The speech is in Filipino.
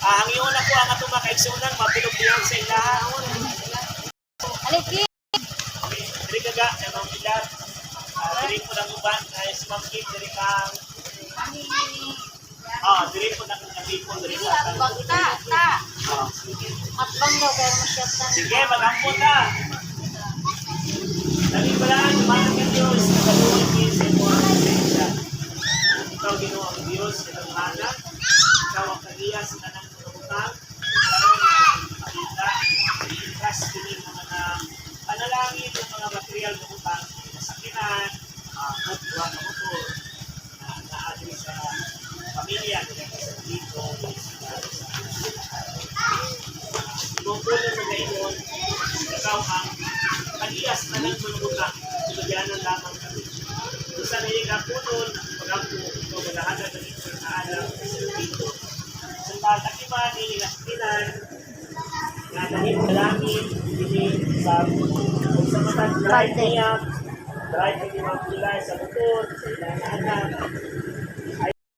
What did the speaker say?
Hangyon ako ang atong mga kaigsunan, mapilog diyan sa ilahon. Aliki. Diri kaga, sa mga ilan. Diri po nang uban, ay si Ma'am Kim, diri kang... diri po nang nabipon, diri Dili sa... atbang ta. Atbang daw pero masyatan. Sige, mag-ampon na. Dali pala, lumayan ng Diyos, nakaluhin niya sa imo ang presensya. Ikaw, Ginoo ang Diyos, kinagmana. Ikaw ang kagiya sa tanang kabutang. Makita, ikas, piling ng mga panalangin, ng mga material ng utang, nasakinan, magbuwa ng motor, na naagri sa pamilya, nila sa dito, Mungkulong sa gayon, ikaw ang pag-ias na ng manubutang, ibigyanan lamang kami. Kung saan ay kapunon, pag-ampo, ito malahagan ng ito na alam sa dito. Sa patakiman, inilaskinan, na dahil malangin, hindi sa matang drive niya, drive hindi magkulay sa motor, sa ilang anak,